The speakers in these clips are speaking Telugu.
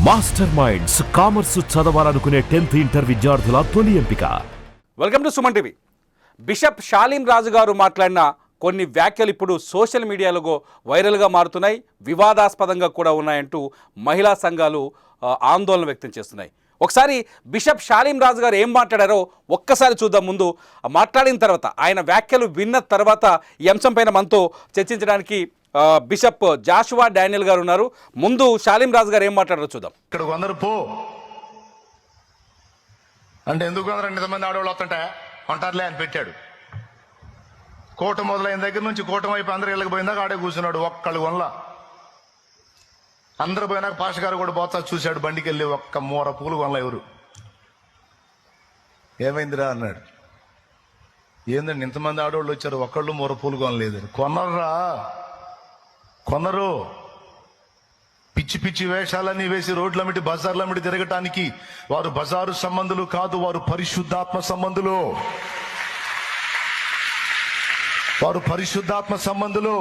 మాస్టర్ మైండ్స్ కామర్స్ చదవాలనుకునే 10th ఇంటర్ విద్యార్థుల తొలి ఎంపిక. Welcome to Suman TV. Bishop Shalem Raju గారు మాట్లాడిన కొన్ని వ్యాఖ్యలు ఇప్పుడు సోషల్ మీడియాలో వైరల్గా మారుతున్నాయి, వివాదాస్పదంగా కూడా ఉన్నాయంటూ మహిళా సంఘాలు ఆందోళన వ్యక్తం చేస్తున్నాయి. ఒకసారి బిషప్ షాలీం రాజు గారు ఏం మాట్లాడారో ఒక్కసారి చూద్దాం. ముందు మాట్లాడిన తర్వాత ఆయన వ్యాఖ్యలు విన్న తర్వాత ఈ అంశం పైన మనతో చర్చించడానికి బిషప్ జాషువా డానియల్ గారు ఉన్నారు. ముందు షాలీం రాజు గారు ఏం మాట్లాడారో చూద్దాం. ఇక్కడ కొందరు పో అంటే ఎందుకు కొందరు ఇంతమంది ఆడవాళ్ళు వస్తుంటే ఉంటారులే అని పెట్టాడు. కోట మొదలైన దగ్గర నుంచి కోట వైపు అందరు ఇళ్ళకి పోయిందాక ఆడే కూర్చున్నాడు. ఒక్కళ్ళు కొనలా. అందరు పోయినాక పాష గారు కూడా పోతా చూశాడు. బండికి వెళ్ళి ఒక్క మూర పూలు కొనలా. ఎవరు ఏమైందిరా అన్నాడు. ఏందండి ఇంతమంది ఆడవాళ్ళు వచ్చారు, ఒక్కళ్ళు మూర పూలు కొనలేదు. కొనర్రా, కొనరు. పిచ్చి పిచ్చి వేషాలన్నీ వేసి రోడ్లమిటి బజార్లమిటి తిరగటానికి వారు బజారు సంబంధులు కాదు, వారు పరిశుద్ధాత్మ సంబంధులు. వారు పరిశుద్ధాత్మ సంబంధులు.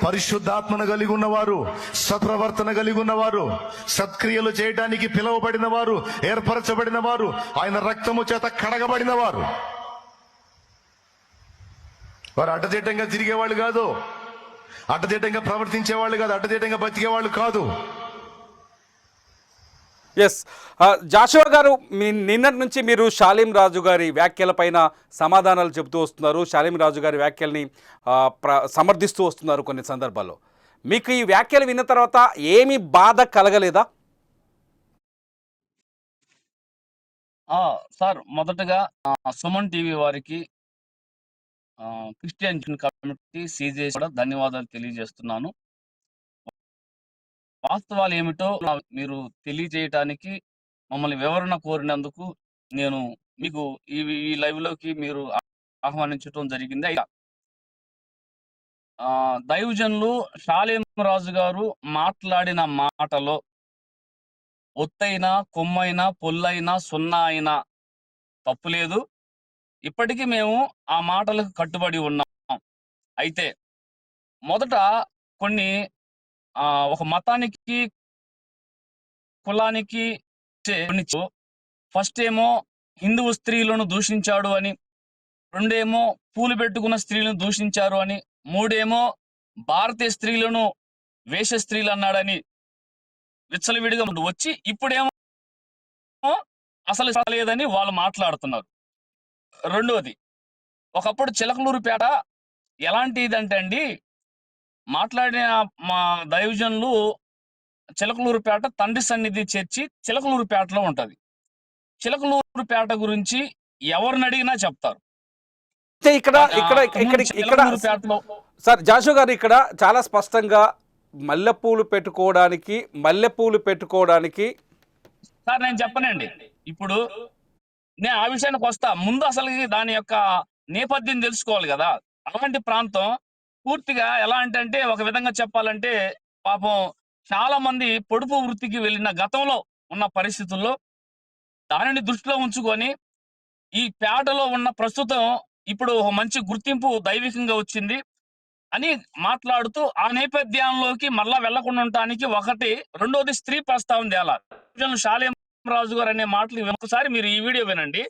పరిశుద్ధాత్మను కలిగి ఉన్నవారు, సత్ప్రవర్తన కలిగి ఉన్నవారు, సత్క్రియలు చేయడానికి పిలువబడిన వారు, ఏర్పరచబడిన వారు, ఆయన రక్తము చేత కడగబడిన వారు. వారు అడ్డదిడ్డంగా తిరిగేవాళ్ళు కాదు, అడ్డదిడ్డంగా ప్రవర్తించేవాళ్ళు కాదు, అడ్డదిడ్డంగా బతికేవాళ్ళు కాదు. ఎస్, జాషువా గారు, నిన్నటి నుంచి మీరు షాలీం రాజు గారి వ్యాఖ్యలపైన సమాధానాలు చెబుతూ వస్తున్నారు. షాలీం రాజు గారి వ్యాఖ్యల్ని సమర్థిస్తూ వస్తున్నారు. కొన్ని సందర్భాల్లో మీకు ఈ వ్యాఖ్యలు విన్న తర్వాత ఏమి బాధ కలగలేదా? సార్, మొదటగా సుమన్ టీవీ వారికి, క్రిస్టియన్ కమ్యూనిటీ సీజే కూడా ధన్యవాదాలు తెలియజేస్తున్నాను. వాస్తవాలు ఏమిటో మీరు తెలియజేయటానికి మమ్మల్ని వివరణ కోరినందుకు నేను మీకు ఈ లైవ్ లోకి మీరు ఆహ్వానించడం జరిగింది. దైవజనులు షాలీం రాజు గారు మాట్లాడిన మాటలో ఒత్తైనా, కొమ్మైనా, పొల్లైనా, సున్నా అయినా తప్పులేదు. ఇప్పటికీ మేము ఆ మాటలకు కట్టుబడి ఉన్నాం. అయితే మొదట కొన్ని ఒక మతానికి, కులానికి ఫస్ట్ ఏమో హిందువు స్త్రీలను దూషించాడు అని, రెండేమో పూలు పెట్టుకున్న స్త్రీలను దూషించారు అని, మూడేమో భారతీయ స్త్రీలను వేష స్త్రీలు అన్నాడని విచ్చలవిడిగా వచ్చి ఇప్పుడేమో అసలు లేదని వాళ్ళు మాట్లాడుతున్నారు. రెండోది, ఒకప్పుడు చిలకలూరుపేట ఎలాంటిదంటే అండి, మాట్లాడిన మా దైవజనులు చిలకలూరుపేట తండ్రి సన్నిధి చర్చి చిలకలూరుపేటలో ఉంటది. చిలకలూరుపేట గురించి ఎవరిని అడిగినా చెప్తారు. సార్ జాషువా గారు, ఇక్కడ చాలా స్పష్టంగా మల్లెపూలు పెట్టుకోవడానికి సార్ నేను చెప్పనండి. ఇప్పుడు నేను ఆ విషయానికి వస్తా. ముందు అసలు దాని యొక్క నేపథ్యం తెలుసుకోవాలి కదా. అలాంటి ప్రాంతం పూర్తిగా ఎలా అంటే ఒక విధంగా చెప్పాలంటే పాపం చాలా మంది పొడుపు వృత్తికి వెళ్ళిన గతంలో ఉన్న పరిస్థితుల్లో దానిని దృష్టిలో ఉంచుకొని ఈ పేటలో ఉన్న ప్రస్తుతం ఇప్పుడు ఒక మంచి గుర్తింపు దైవికంగా వచ్చింది అని మాట్లాడుతూ ఆ నేపథ్యంలోకి మళ్ళా వెళ్లకుండా ఉండటానికి ఒకటి. రెండోది, స్త్రీ ప్రస్తావన తేలా. షాలీం రాజు గారు అనే మాటలు ఒకసారి మీరు ఈ వీడియో వినండి,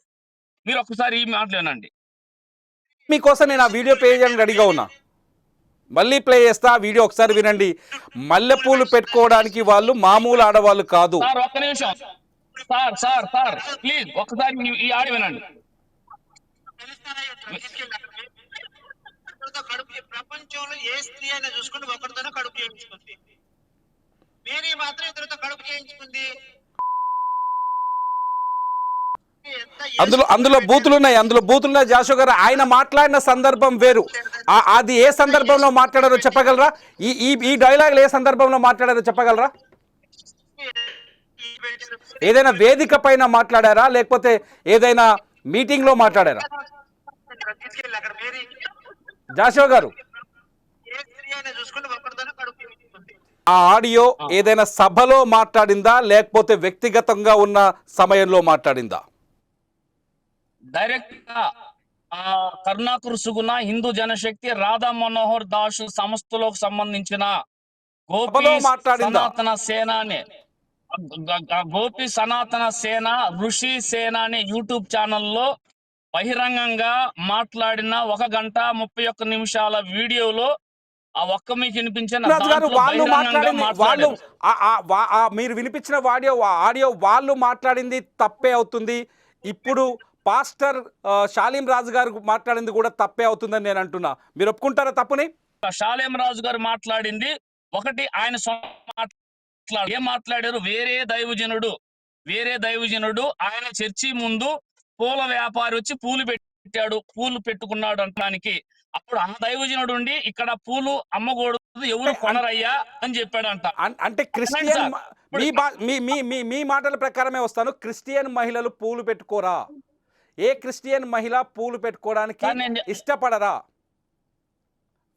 మీరు ఒక్కసారి ఈ మాటలు వినండి. మీకోసం నేను ఆ వీడియో ప్లే చేయడానికి రెడీగా ఉన్నా. మళ్ళీ ప్లే చేస్తా, ఆ వీడియో ఒకసారి వినండి. మల్లెపూలు పెట్టుకోవడానికి వాళ్ళు మామూలు ఆడవాళ్ళు కాదు. సార్ ఒక్క నిమిషం సార్, సార్ సార్ ప్లీజ్ ఒక్కసారి ఈ ఆడియో వినండి. ప్రపంచంలో ఏ స్త్రీ అయినా చూసుకుంటే ఒకరితోనే కడుపు చేయించుకుంది. మేరీ మాత్రం ఇద్దరితో కడుపు చేయించుకుంది. అందులో బూతులున్నాయి జాషువా గారు. ఆయన మాట్లాడిన సందర్భం వేరు. అది ఏ సందర్భంలో మాట్లాడారో చెప్పగలరా? ఈ డైలాగులు ఏ సందర్భంలో మాట్లాడారో చెప్పగలరా? ఏదైనా వేదిక పైన మాట్లాడారా, లేకపోతే ఏదైనా మీటింగ్ లో మాట్లాడారా? జాషువా గారు, ఆ ఆడియో ఏదైనా సభలో మాట్లాడిందా, లేకపోతే వ్యక్తిగతంగా ఉన్న సమయంలో మాట్లాడిందా? డైరెక్ట్ గా కరుణాకర్ సుగుణ, హిందూ జనశక్తి, రాధా మనోహర్ దాస్ సంస్థలకు సంబంధించిన గోపి సనాతన సేనాని గోపి సనాతన సేన ఋషి సేన అనే యూట్యూబ్ ఛానల్లో బహిరంగంగా మాట్లాడిన 1 గంట 31 నిమిషాల వీడియోలో ఆ ఒక్క మీకు వినిపించిన రాజు గారు దాంట్లో వాళ్ళు బహిరంగంగా మాట్లాడింది వాళ్ళు మాట్లాడారు. మీరు వినిపించిన ఆడియో వాళ్ళు మాట్లాడింది తప్పే అవుతుంది. ఇప్పుడు పాస్టర్ షాలీం రాజు గారు మాట్లాడింది కూడా తప్పే అవుతుందని నేను అంటున్నా. మీరు ఒప్పుకుంటారా తప్పుని? షాలేం రాజు గారు మాట్లాడింది ఒకటి, ఆయన ఏం మాట్లాడారు, వేరే దైవజనుడు ఆయన చర్చి ముందు పూల వ్యాపారి వచ్చి పూలు పెట్టుకున్నాడు అంటానికి, అప్పుడు ఆ దైవజనుడు ఉండి ఇక్కడ పూలు అమ్మకూడదు, ఎవరు కొనరయ్యా అని చెప్పాడంట. అంటే క్రిస్టియన్ మీ మాటల ప్రకారమే వస్తాను. క్రిస్టియన్ మహిళలు పూలు పెట్టుకోరా? ఏ క్రిస్టియన్ మహిళ పూలు పెట్టుకోవడానికి ఇష్టపడరా?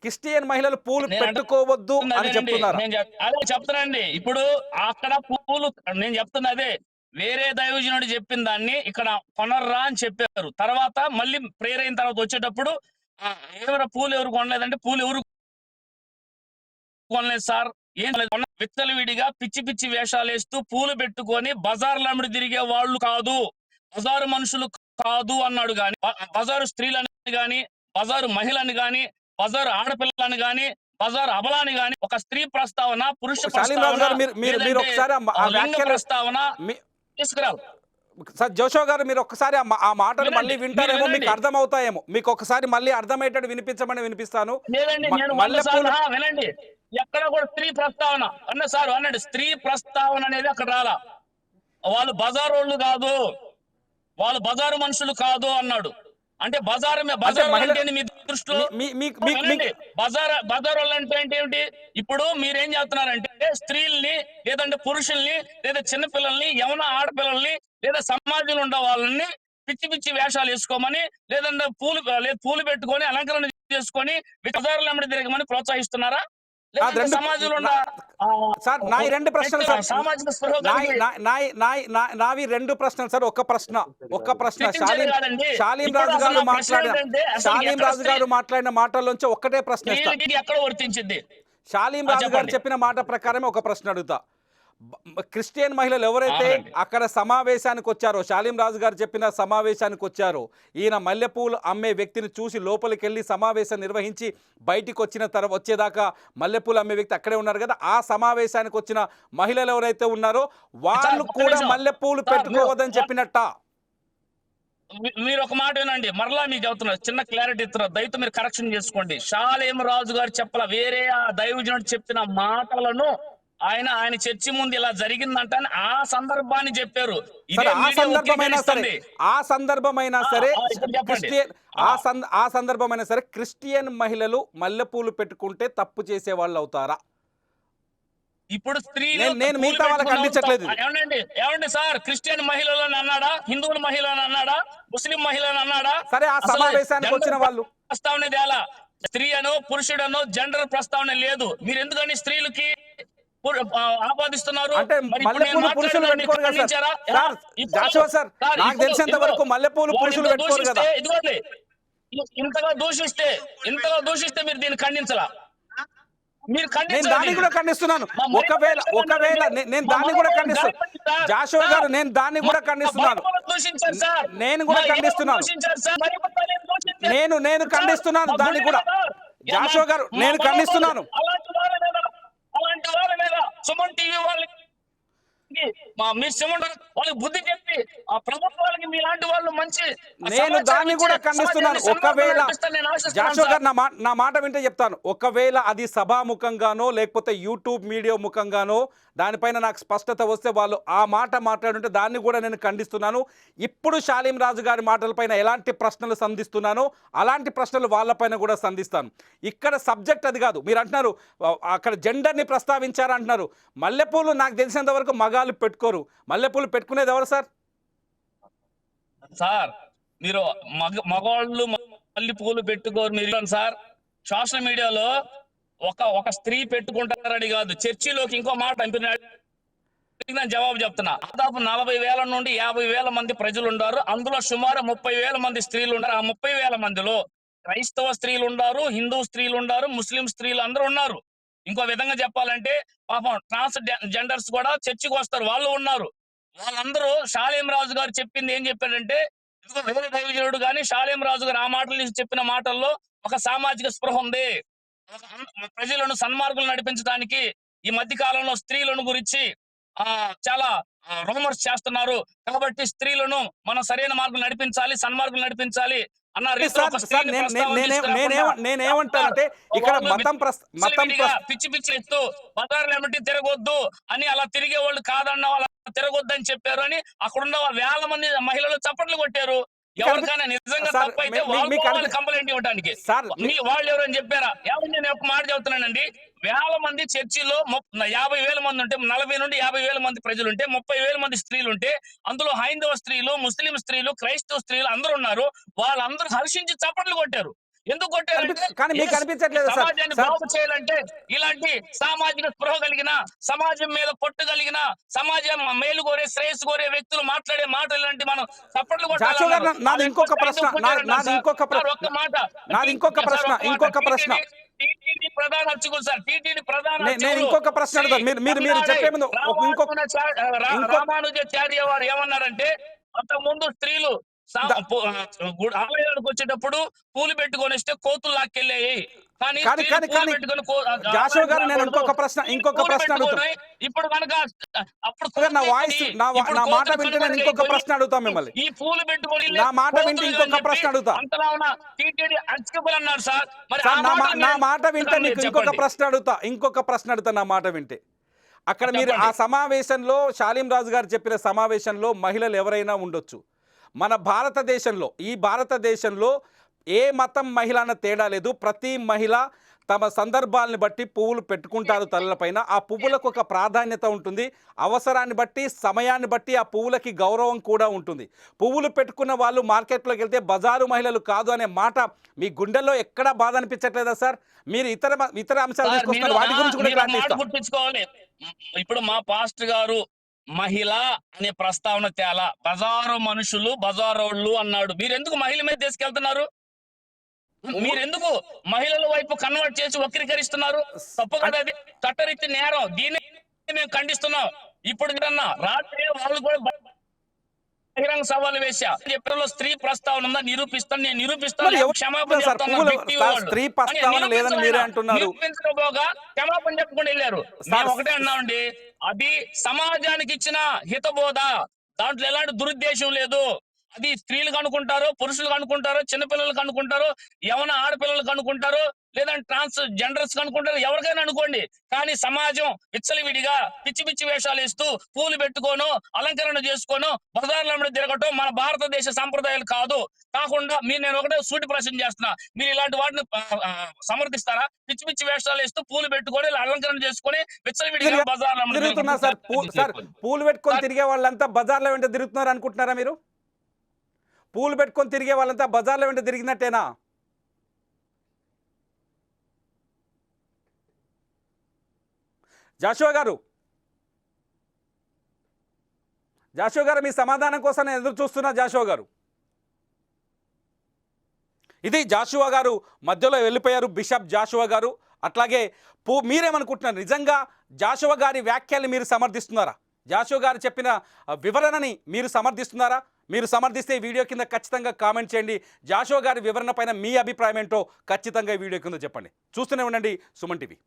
క్రిస్టియన్ మహిళలు పూలు పెట్టుకోవద్దు అని చెప్తున్నారు. అదే చెప్తానండి. ఇప్పుడు అక్కడ పూలు నేను చెప్తున్నదే, వేరే దైవజనుడు చెప్పిన దాన్ని ఇక్కడ కొనర్రా అని చెప్పారు. తర్వాత మళ్ళీ ప్రేయర్ అయిన తర్వాత వచ్చేటప్పుడు పూలు ఎవరు కొనలేదంటే, పూలు ఎవరు కొనలేదు సార్, ఏం లేదు, విచ్చలవిడిగా పిచ్చి వేషాలు వేస్తూ పూలు పెట్టుకొని బజార్లు అమ్ముడు తిరిగే వాళ్ళు కాదు, బజారు మనుషులు కాదు అన్నాడు. గాని బజారు స్త్రీలని గాని, బజారు మహిళని గాని, బజారు ఆడపిల్లని గాని, బజారు అబలాని గాని, ఒక స్త్రీ ప్రస్తావన, పురుష ప్రస్తావన తీసుకురావు. సార్ జోషో గారు, మీరు ఒక్కసారి ఆ మాటలు మళ్ళీ వింటారేమో, మీకు అర్థమవుతాయేమో. మీకు ఒక్కసారి మళ్ళీ అర్థమయ్యేటట్టు వినిపించమని వినండి. ఎక్కడ కూడా స్త్రీ ప్రస్తావన అన్నాడు. స్త్రీ ప్రస్తావన అనేది అక్కడ రాలా. వాళ్ళు బజారు వాళ్ళు కాదు, వాళ్ళు బజారు మనుషులు కాదు అన్నాడు. అంటే బజారు అంటే మీ దృష్టిలో బజారు అంటే ఏంటి? ఇప్పుడు మీరేం చేస్తున్నారంటే పూర్షుల్ని లేదంటే పురుషుల్ని లేదా చిన్నపిల్లల్ని, యవన ఆడపిల్లల్ని లేదా సమాజంలో ఉండే వాళ్ళని పిచ్చి వేషాలు వేసుకోమని, లేదంటే పూలు పెట్టుకొని అలంకరణ చేసుకొని బజార్లు అమ్మడి తిరగమని ప్రోత్సహిస్తున్నారా? సమాజంలో సార్ నావి 2 ప్రశ్నలు సార్. నావి 2 ప్రశ్నలు సార్. ఒక ప్రశ్న షాలీం రాజు గారు మాట్లాడిన మాటల్లోంచి ఒక్కటే ప్రశ్న. ఎక్కడ వర్తించింది? షాలీం రాజు గారు చెప్పిన మాట ప్రకారమే ఒక ప్రశ్న అడుగుతా. క్రిస్టియన్ మహిళలు ఎవరైతే అక్కడ సమావేశానికి వచ్చారో, షాలీం రాజు గారు చెప్పిన సమావేశానికి వచ్చారో, ఈయన మల్లెపూలు అమ్మే వ్యక్తిని చూసి లోపలికి వెళ్ళి సమావేశం నిర్వహించి బయటికి వచ్చిన తర్వాత వచ్చేదాకా మల్లెపూలు అమ్మే వ్యక్తి అక్కడే ఉన్నారు కదా, ఆ సమావేశానికి వచ్చిన మహిళలు ఎవరైతే ఉన్నారో వాళ్ళు కూడా మల్లెపూలు పెట్టుకోవద్దని చెప్పినట్ట? మీరు ఒక మాట వినండి, మరలా మీకు చెబుతున్నారు, చిన్న క్లారిటీ ఇస్తున్నారు, దయతో మీరు కరెక్షన్ చేసుకోండి. షాలేం రాజు గారు చెప్పల, వేరే ఆ దైవజనుడు చెప్పిన మాటలను ఆయన చర్చి ముందు ఇలా జరిగిందంట ఆ సందర్భాన్ని చెప్పారు. ఆ సందర్భమైనా సరే క్రిస్టియన్ మహిళలు మల్లెపూలు పెట్టుకుంటే తప్పు చేసే వాళ్ళు అవుతారా? ఇప్పుడు స్త్రీలు నేను మిగతా వాళ్ళకి ఖండించట్లేదు. ఏమండి సార్, క్రిస్టియన్ మహిళలను అన్నాడా, హిందువుల మహిళలను అన్నాడా, ముస్లిం మహిళలను అన్నాడా? సరే, ఆ సమావేశానికి వచ్చిన వాళ్ళు ప్రస్తావన తేలా. స్త్రీ అనో పురుషుడనో జెండర్ ప్రస్తావన లేదు. మీరు ఎందుకని స్త్రీలకి ఆపాదిస్తున్నారు? అంటే మల్లెపూలు పురుషులు పెట్టుకోరు కదా సార్? జాషువా సార్, నాకు తెలిసినంత వరకు మల్లెపూలు పురుషులు పెట్టుకోరు కదా. ఇదిగోండి, ఇంతగా దూషిస్తే మీరు దీన్ని ఖండించలా? నేను దాన్ని కూడా ఖండిస్తున్నాను. ఒకవేళ నేను దాన్ని కూడా ఖండిస్తున్నాను. జాషువా గారు, నేను దాన్ని కూడా ఖండిస్తున్నాను. నేను కూడా ఖండిస్తున్నాను. నేను ఖండిస్తున్నాను దాన్ని కూడా. జాషువా గారు, నేను ఖండిస్తున్నాను. అలాంటి వాళ్ళ మీద సుమన్ టీవీ వాళ్ళకి వాళ్ళకి బుద్ధి చెప్పి ఆ ప్రభుత్వాలకి మీలాంటి వాళ్ళు మంచి, నేను దాన్ని కూడా ఖండిస్తున్నాను. ఒకవేళ జాషువా గారు నా మాట వింటే చెప్తాను, ఒకవేళ అది సభాముఖంగానో లేకపోతే యూట్యూబ్ మీడియా ముఖంగానో దానిపైన నాకు స్పష్టత వస్తే వాళ్ళు ఆ మాట మాట్లాడుంటే దాన్ని కూడా నేను ఖండిస్తున్నాను. ఇప్పుడు షాలీం రాజు గారి మాటలపైన ఎలాంటి ప్రశ్నలు సంధిస్తున్నానో అలాంటి ప్రశ్నలు వాళ్ళపైన కూడా సంధిస్తాను. ఇక్కడ సబ్జెక్ట్ అది కాదు. మీరు అంటున్నారు అక్కడ జెండర్ని ప్రస్తావించారంటున్నారు. మల్లెపూలు నాకు తెలిసినంత వరకు మగాళ్ళు పెట్టుకోరు. మల్లెపూలు పెట్టుకునేది ఎవరు సార్? మీరు మగవాళ్ళు మల్లెపూలు పెట్టుకోరు మీరు సార్. సోషల్ మీడియాలో ఒక స్త్రీ పెట్టుకుంటారని కాదు, చర్చిలోకి ఇంకో మాట నేను జవాబు చెప్తున్నా. దాదాపు 40,000 నుండి 50,000 మంది ప్రజలు ఉన్నారు. అందులో సుమారు 30,000 మంది స్త్రీలు ఉన్నారు. ఆ 30,000 మందిలో క్రైస్తవ స్త్రీలు ఉన్నారు, హిందూ స్త్రీలు ఉన్నారు, ముస్లిం స్త్రీలు అందరూ ఉన్నారు. ఇంకో విధంగా చెప్పాలంటే పాపం ట్రాన్స్ జెండర్స్ కూడా చర్చికి వస్తారు, వాళ్ళు ఉన్నారు. వాళ్ళందరూ షాలేం రాజు గారు చెప్పింది ఏం చెప్పాడంటే, ఇదిగో వేరే దైవజనుడు కానీ షాలేం రాజు గారు ఆ మాటలు చెప్పిన మాటల్లో ఒక సామాజిక స్పృహ ఉంది. ప్రజలను సన్మార్గులు నడిపించడానికి ఈ మధ్య కాలంలో స్త్రీలను గురించి చాలా రూమర్స్ చేస్తున్నారు. కాబట్టి స్త్రీలను మనం సరైన మార్గం నడిపించాలి, సన్మార్గులు నడిపించాలి అన్న రీతిలో ఒక స్త్రీని ప్రస్తావన తీసుకురాకుండా నేనేమంటానంటే ఇక్కడ మతం పిచ్చి పిచ్చి ఎత్తు బజార్లు ఏమిటి తిరగొద్దు అని అలా తిరిగే వాళ్ళు కాదన్న వాళ్ళ తిరగొద్దని చెప్పారు అని అక్కడున్న వేల మంది మహిళలు చప్పట్లు కొట్టారు. ఎవరికైనా నిజంగా తప్పైతే వాళ్ళు కంప్లైంట్ ఇవ్వడానికి వాళ్ళు ఎవరని చెప్పారా? ఏమని నేను ఒక మాట చెబుతున్నానండి, వేల మంది చర్చిలో 50,000 మంది ఉంటే 40 నుండి 50,000 మంది ప్రజలుంటే 30,000 మంది స్త్రీలుంటే అందులో హైందవ స్త్రీలు, ముస్లిం స్త్రీలు, క్రైస్తవ స్త్రీలు అందరూ ఉన్నారు. వాళ్ళందరూ హర్షించి చప్పట్లు కొట్టారు. ఎందుకు కొట్టారంటే సమాజాన్ని బాగు చేయాలంటే ఇలాంటి సామాజిక స్పృహ కలిగిన, సమాజం మీద పట్టు కలిగిన, సమాజం మేలు కోరే, శ్రేయస్సు కోరే వ్యక్తులు మాట్లాడే మాటలు ఇలాంటి మనం చప్పట్లు కొట్టాలి. ఇంకొక ప్రశ్న ప్రధాన అర్చకులు సార్, టీటీడీ ప్రధాన నేను ఇంకొక ప్రశ్న అడుగుతాను. మీరు చెప్పే ముందు రామానుజాచార్య వారు ఏమన్నారంటే, అంతకుముందు స్త్రీలు ఆలయానికి వచ్చేటప్పుడు పూలు పెట్టుకొని వస్తే కోతులు లాక్కెళ్ళాయి. జాషువా గారు నేను ఇంకొక ప్రశ్న అడుగుతాను. ఇప్పుడు కనుక నా మాట వింటే నేను ఇంకొక ప్రశ్న అడుగుతాను మిమ్మల్ని. ఈ పూలు పెట్టుకొని నా మాట వింటే ఇంకొక ప్రశ్న అడుగుతా. అంతలా ఉన్న టీటీడీ అర్చకులు అన్నారు సార్. నా మాట వింటే మీకు ఇంకొక ప్రశ్న అడుగుతా. నా మాట వింటే అక్కడ మీరు ఆ సమావేశంలో షాలీం రాజు గారు చెప్పిన సమావేశంలో మహిళలు ఎవరైనా ఉండొచ్చు. మన భారతదేశంలో ఏ మతం మహిళన తేడా లేదు. ప్రతి మహిళ తమ సందర్భాలను బట్టి పువ్వులు పెట్టుకుంటారు తలలపైన. ఆ పువ్వులకు ఒక ప్రాధాన్యత ఉంటుంది. అవసరాన్ని బట్టి, సమయాన్ని బట్టి ఆ పువ్వులకి గౌరవం కూడా ఉంటుంది. పువ్వులు పెట్టుకున్న వాళ్ళు మార్కెట్లోకి వెళ్తే బజారు మహిళలు కాదు అనే మాట మీ గుండెల్లో ఎక్కడా బాధ అనిపించట్లేదా సార్? మీరు ఇతర అంశాలు తీసుకొస్తారు, వాటి గురించి కూడా గుర్తించుకోవాలి. ఇప్పుడు మా పాస్టర్ గారు మహిళ అనే ప్రస్తావన తేలా, బజారు మనుషులు బజారోళ్ళు అన్నాడు. మీరెందుకు మహిళ మీద తీసుకెళ్తున్నారు? మీరెందుకు మహిళల వైపు కన్వర్ట్ చేసి వక్రీకరిస్తున్నారు? తప్పు కదా, అది చట్టరీత్యా నేరం. దీన్ని మేము ఖండిస్తున్నాం. ఇప్పుడు రాత్రి వాళ్ళు కూడా బహిరంగ సవాలు వేశా, చెప్పడంలో స్త్రీ ప్రస్తావన ఉందా నిరూపిస్తాను, నేను నిరూపిస్తాను, క్షమాపణ నిరూపించకపోగా క్షమాపణ చెప్పకుండా వెళ్ళారు. మేము ఒకటే అన్నామండి, అది సమాజానికి ఇచ్చిన హితబోధ, దాంట్లో ఎలాంటి దురుద్దేశం లేదు. అది స్త్రీలకు అనుకుంటారో, పురుషులకు అనుకుంటారో, చిన్నపిల్లలకు అనుకుంటారో, యవన ఆడపిల్లలకు అనుకుంటారో, లేదంటే ట్రాన్స్ జెండర్స్ అనుకుంటారో, ఎవరికైనా అనుకోండి. కానీ సమాజం విచ్చలవిడిగా పిచ్చి పిచ్చి వేషాలు వేస్తూ పూలు పెట్టుకోను, అలంకరణ చేసుకోను, బజార్ల తిరగటం మన భారతదేశ సంప్రదాయాలు కాకుండా నేను ఒకటే సూటి ప్రశ్న చేస్తున్నా, మీరు ఇలాంటి వాటిని సమర్థిస్తారా? పిచ్చి పిచ్చి వేషాలు వేస్తూ పూలు పెట్టుకొని అలంకరణ చేసుకొని విచ్చలవిడిగా బజార్ల తిరుగుతున్నారు సార్. పూలు పెట్టుకొని తిరిగే వాళ్ళంతా బజార్ల వెంట తిరుగుతున్నారు అనుకుంటున్నారా మీరు? పూలు పెట్టుకొని తిరిగే వాళ్ళంతా బజార్ల వెంట తిరిగినట్టేనా? జాషువా గారు మీ సమాధానం కోసం నేను ఎదురు చూస్తున్నా. జాషువా గారు, ఇది జాషువా గారు మధ్యలో వెళ్ళిపోయారు, బిషప్ జాషువా గారు. అట్లాగే మీరేమనుకుంటున్నారు? నిజంగా జాషువా గారి వ్యాఖ్యల్ని మీరు సమర్థిస్తున్నారా? జాషువా గారు చెప్పిన వివరణని మీరు సమర్థిస్తున్నారా? మీరు సమర్థిస్తే ఈ వీడియో కింద ఖచ్చితంగా కామెంట్ చేయండి. జాషువా గారి వివరణ పైన మీ అభిప్రాయం ఏంటో ఖచ్చితంగా ఈ వీడియో కింద చెప్పండి. చూస్తూనే ఉండండి సుమన్ టీవీ.